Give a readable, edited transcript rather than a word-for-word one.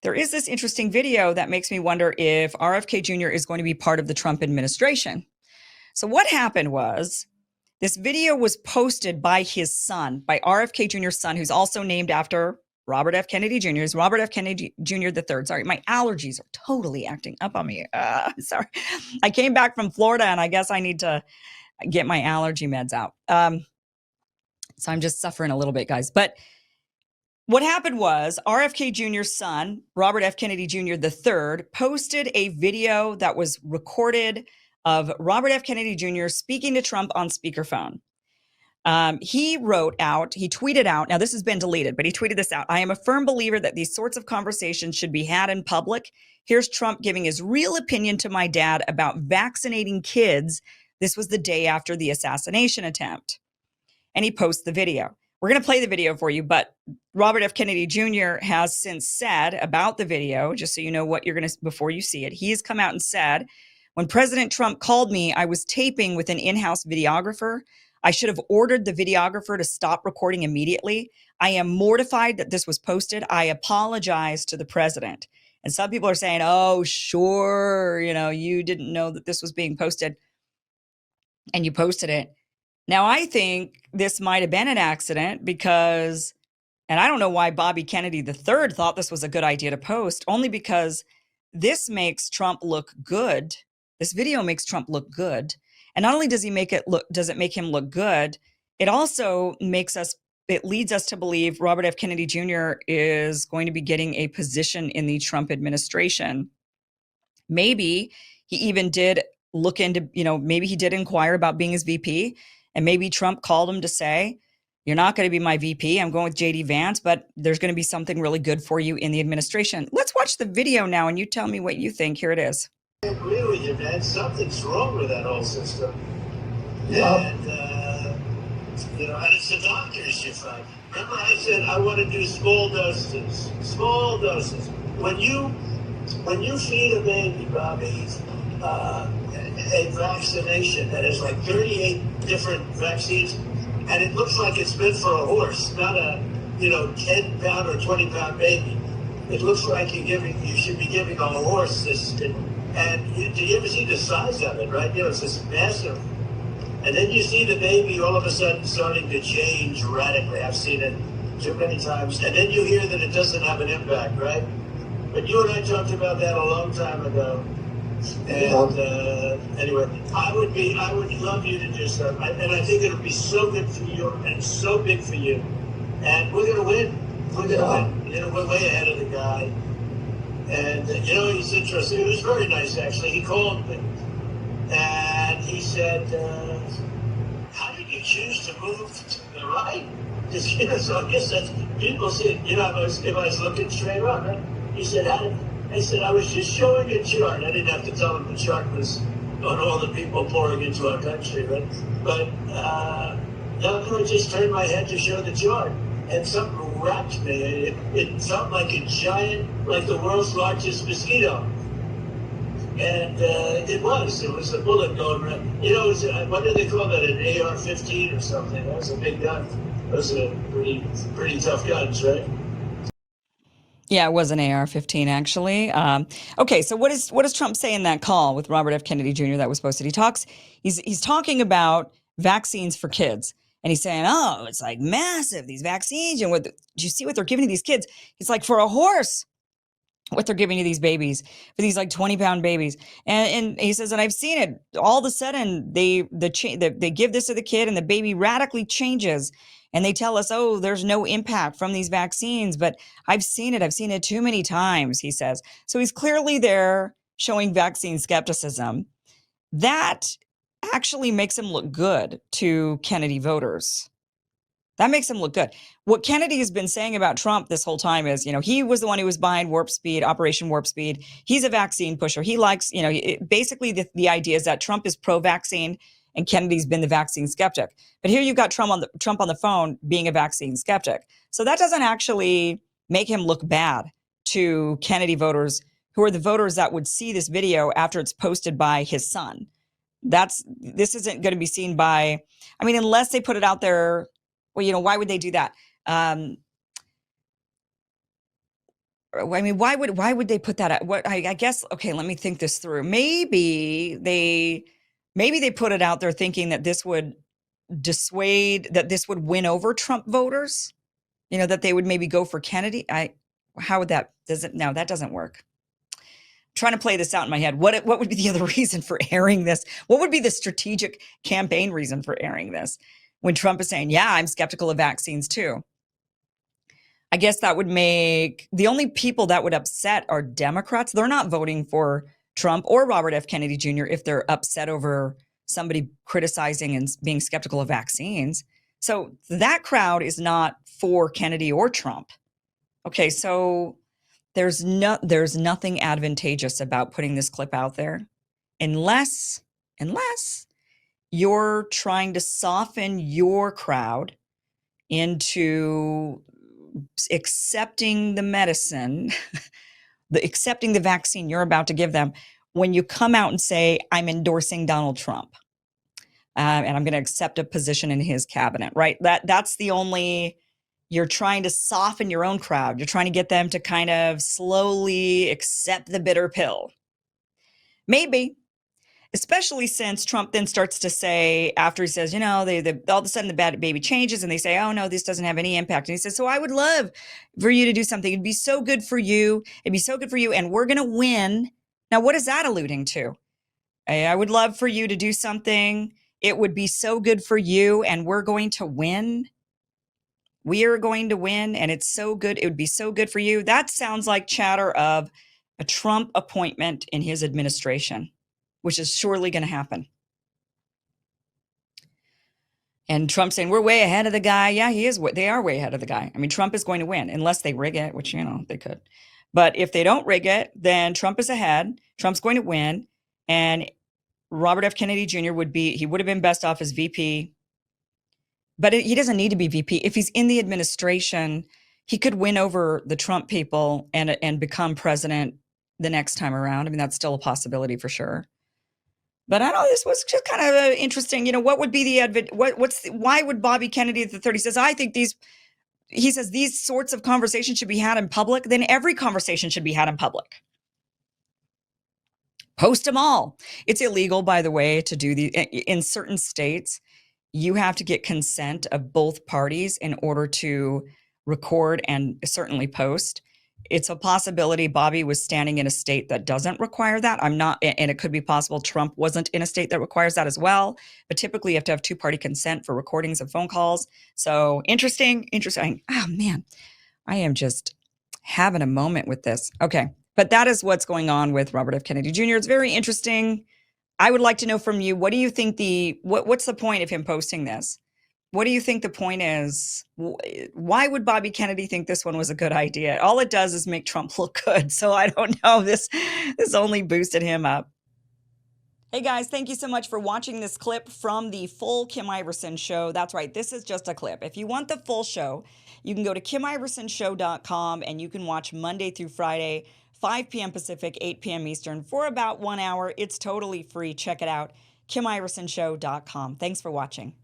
there is this interesting video that makes me wonder if RFK Jr. is going to be part of the Trump administration. So what happened was this video was posted by his son, by RFK Jr.'s son, who's also named after Robert F. Kennedy Jr. It's Robert F. Kennedy Jr. the third. Sorry, my allergies are totally acting up on me. Sorry. I came back from Florida and I guess I need to get my allergy meds out. So I'm just suffering a little bit, guys. But what happened was RFK Jr.'s son, Robert F. Kennedy Jr. the third, posted a video that was recorded of Robert F. Kennedy Jr. speaking to Trump on speakerphone. He tweeted out, now this has been deleted, but he tweeted this out. I am a firm believer that these sorts of conversations should be had in public. Here's Trump giving his real opinion to my dad about vaccinating kids. This was the day after the assassination attempt. And he posts the video. We're going to play the video for you, but Robert F. Kennedy Jr. has since said about the video, just so you know what you're going to, before you see it, he has come out and said, when President Trump called me, I was taping with an in-house videographer. I should have ordered the videographer to stop recording immediately. I am mortified that this was posted. I apologize to the president. And some people are saying, oh, sure, you didn't know that this was being posted and you posted it. Now, I think this might have been an accident because, and I don't know why Bobby Kennedy III thought this was a good idea to post, only because this makes Trump look good. This video makes Trump look good. And not only does it make him look good, it also leads us to believe Robert F. Kennedy Jr. is going to be getting a position in the Trump administration. Maybe he even did look into, maybe he did inquire about being his VP. And maybe Trump called him to say, you're not going to be my VP. I'm going with JD Vance, but there's going to be something really good for you in the administration. Let's watch the video now and you tell me what you think. Here it is. I agree with you, man. Something's wrong with that whole system. Yeah. And it's the doctors you find. Remember I said I want to do small doses. Small doses. When you feed a baby, Bobby, a vaccination that has like 38 different vaccines, and it looks like it's meant for a horse, not a 10-pound or 20-pound baby. It looks like you should be giving a horse this. And do you ever see the size of it, right? It's just massive. And then you see the baby all of a sudden starting to change radically. I've seen it too many times. And then you hear that it doesn't have an impact, right? But you and I talked about that a long time ago. And anyway, I would love you to do something. And I think it'll be so good for you and so big for you. And we're going to win. We're going to win. We're way ahead of the guy. And, he's interesting. It was very nice, actually. He called me and he said, how did you choose to move to the right? Because, so I guess that's, people say, if I was looking straight on, right? He said, I said, I was just showing a chart. I didn't have to tell him the chart was on all the people pouring into our country, right? But I just turned my head to show the chart. And something wrapped me. It felt like a giant, like the world's largest mosquito. And it was a bullet going right. What do they call that, an AR-15 or something? That was a big gun. Those are pretty tough guns, right? Yeah, it was an AR-15 actually. Okay, so what does Trump say in that call with Robert F. Kennedy Jr. that was posted? He's talking about vaccines for kids. And he's saying, oh, it's like massive, these vaccines. Do you see what they're giving to these kids? It's like for a horse, what they're giving to these babies, for these like 20-pound babies. And he says, and I've seen it. All of a sudden, they give this to the kid and the baby radically changes. And they tell us, oh, there's no impact from these vaccines. But I've seen it. I've seen it too many times, he says. So he's clearly there showing vaccine skepticism. That actually makes him look good to Kennedy voters. That makes him look good. What Kennedy has been saying about Trump this whole time is, he was the one who was behind Warp Speed, Operation Warp Speed. He's a vaccine pusher. He likes, basically the idea is that Trump is pro-vaccine and Kennedy's been the vaccine skeptic. But here you've got Trump on the phone being a vaccine skeptic. So that doesn't actually make him look bad to Kennedy voters, who are the voters that would see this video after it's posted by his son. This isn't going to be seen by, unless they put it out there. Well, why would they do that? I mean, why would they put that out? What I guess, okay, let me think this through. Maybe they put it out there thinking that this would dissuade, that this would win over Trump voters, that they would maybe go for Kennedy. How would that, does it, no, that doesn't work. I'm trying to play this out in my head. What would be the other reason for airing this? What would be the strategic campaign reason for airing this when Trump is saying, yeah, I'm skeptical of vaccines too? I guess that would make, the only people that would upset are Democrats. They're not voting for Trump or Robert F. Kennedy Jr. if they're upset over somebody criticizing and being skeptical of vaccines. So that crowd is not for Kennedy or Trump. Okay, so there's nothing advantageous about putting this clip out there unless you're trying to soften your crowd into accepting the medicine, accepting the vaccine you're about to give them, when you come out and say, I'm endorsing Donald Trump, and I'm going to accept a position in his cabinet, right? That's the only, you're trying to soften your own crowd. You're trying to get them to kind of slowly accept the bitter pill. Maybe. Especially since Trump then starts to say, after he says, they all of a sudden the bad baby changes and they say, oh no, this doesn't have any impact. And he says, so I would love for you to do something. It'd be so good for you. It'd be so good for you. And we're going to win. Now, what is that alluding to? I would love for you to do something. It would be so good for you. And we're going to win. We are going to win. And it's so good. It would be so good for you. That sounds like chatter of a Trump appointment in his administration, which is surely going to happen. And Trump saying, we're way ahead of the guy. Yeah, he is. They are way ahead of the guy. I mean, Trump is going to win unless they rig it, which, they could. But if they don't rig it, then Trump is ahead. Trump's going to win. And Robert F. Kennedy Jr. would have been best off as VP. But he doesn't need to be VP. If he's in the administration, he could win over the Trump people and become president the next time around. I mean, that's still a possibility for sure. But I know this was just kind of interesting. What would be the why would Bobby Kennedy III, he says, I think these sorts of conversations should be had in public. Then every conversation should be had in public. Post them all. It's illegal, by the way, to do in certain states. You have to get consent of both parties in order to record and certainly post. It's a possibility Bobby was standing in a state that doesn't require that. I'm not, and it could be possible Trump wasn't in a state that requires that as well. But typically you have to have two-party consent for recordings of phone calls. So interesting. Oh man, I am just having a moment with this. Okay. But that is what's going on with Robert F. Kennedy Jr. It's very interesting. I would like to know from you, what do you think what's the point of him posting this? What do you think the point is? Why would Bobby Kennedy think this one was a good idea? All it does is make Trump look good. So I don't know. This only boosted him up. Hey guys, thank you so much for watching this clip from the full Kim Iversen show. That's right. This is just a clip. If you want the full show, you can go to KimIversonShow.com and you can watch Monday through Friday, 5 p.m. Pacific, 8 p.m. Eastern for about 1 hour. It's totally free. Check it out. KimIversonShow.com. Thanks for watching.